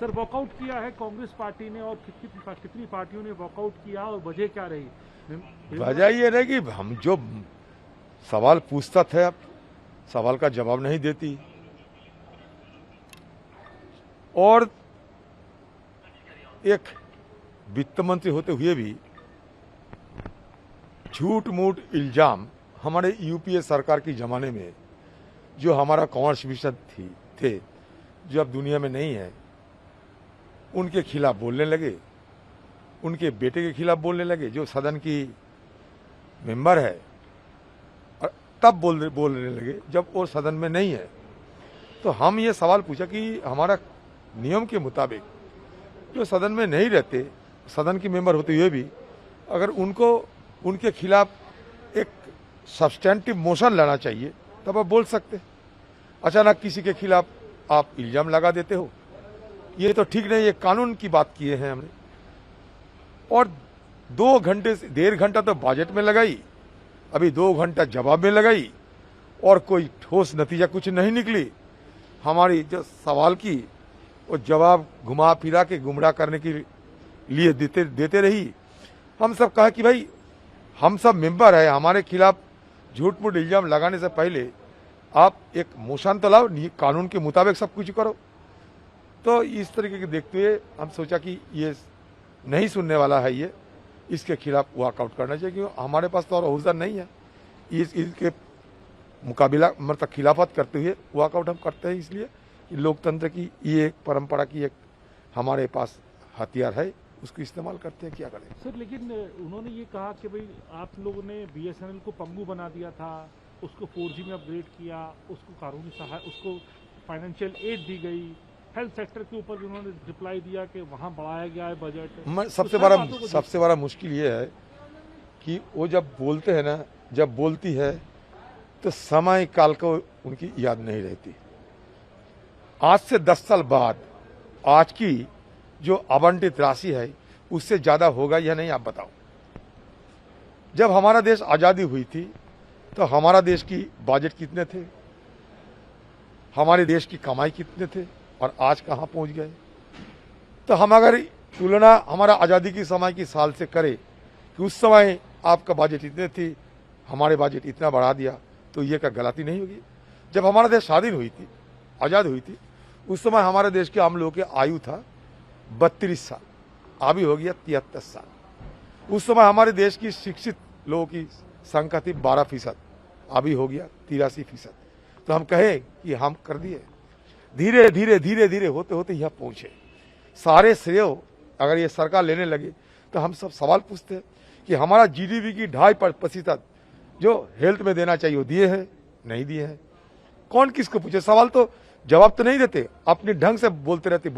Sir walkout किया है Congress party ने और कितनी पार्टियों ने वॉकआउट किया और वजह क्या रही? वजह ये रही कि हम जो सवाल पूछता थे अब सवाल का जवाब नहीं देती और एक वित्त मंत्री होते हुए भी झूठ मूठ इल्जाम हमारे यूपीए सरकार के जमाने में जो हमारा कॉमर्स विषय थे जो अब दुनिया में नहीं है उनके खिलाफ बोलने लगे, उनके बेटे के खिलाफ बोलने लगे जो सदन की मेंबर है, और तब बोलने लगे जब वो सदन में नहीं है। तो हम ये सवाल पूछा कि हमारा नियम के मुताबिक जो सदन में नहीं रहते, सदन की मेंबर होते हुए भी अगर उनको उनके खिलाफ एक सब्सटेंटिव मोशन लाना चाहिए तब आप बोल सकते। अचानक किसी के खिलाफ आप इल्जाम लगा देते हो, ये तो ठीक नहीं। ये कानून की बात किए हैं हमने और 2 घंटे से 1.5 घंटा तो बजट में लगाई, अभी 2 घंटा जवाब में लगाई और कोई ठोस नतीजा कुछ नहीं निकली। हमारी जो सवाल की वो जवाब घुमा फिरा के गुमराह करने के लिए देते रही। हम सब कहा कि भाई हम सब मेंबर है, हमारे खिलाफ झूठ मूठ इल्जाम लगाने से पहले आप एक मोशन तो लाओ, कानून के मुताबिक सब कुछ करो। तो इस तरीके के देखते हुए हम सोचा कि ये नहीं सुनने वाला है, ये इसके खिलाफ वॉकआउट करना चाहिए क्योंकि हमारे पास तो और औजार नहीं है। इसके मुकाबला मतलब खिलाफत करते हुए वॉकआउट हम करते हैं, इसलिए कि लोकतंत्र की ये एक परंपरा की एक हमारे पास हथियार है, उसको इस्तेमाल करते हैं। क्या करें सर, लेकिन उन्होंने ये कहा कि भाई आप लोगों ने बीएसएनएल को पंगु बना दिया था, उसको 4G में अपग्रेड किया, उसको कानूनी सहायता, उसको फाइनेंशियल एड दी गई, हेल्थ सेक्टर के ऊपर उन्होंने रिप्लाई दिया कि वहां बढ़ाया गया है बजट। सबसे बड़ा मुश्किल ये है कि वो जब बोलते हैं ना, जब बोलती है तो समय काल को उनकी याद नहीं रहती। आज से 10 साल बाद आज की जो आवंटित राशि है उससे ज्यादा होगा या नहीं, आप बताओ। जब हमारा देश आजादी हुई थी तो हमारा देश की बजट कितने थे, हमारे देश की कमाई कितने थे और आज कहां पहुंच गए। तो हम अगर तुलना हमारा आजादी की समय की साल से करें कि उस समय आपका बजट इतने थी, हमारे बजट इतना बढ़ा दिया, तो ये क्या गलती नहीं होगी। जब हमारा देश स्वाधीन हुई थी, आजाद हुई थी, उस समय हमारे देश के आम लोगों की आयु था 32 साल, अभी हो गया 73 साल। उस समय हमारे देश की शिक्षित लोगों की संख्या थी 12%, अभी हो गया 83%। तो हम कहें कि हम कर दिए। धीरे धीरे होते होते यहाँ पहुंचे। सारे श्रेय अगर ये सरकार लेने लगे तो हम सब सवाल पूछते हैं कि हमारा जीडीपी की 2.5% जो हेल्थ में देना चाहिए वो दिए हैं, नहीं दिए हैं। कौन किसको पूछे, सवाल तो जवाब तो नहीं देते, अपने ढंग से बोलते रहते।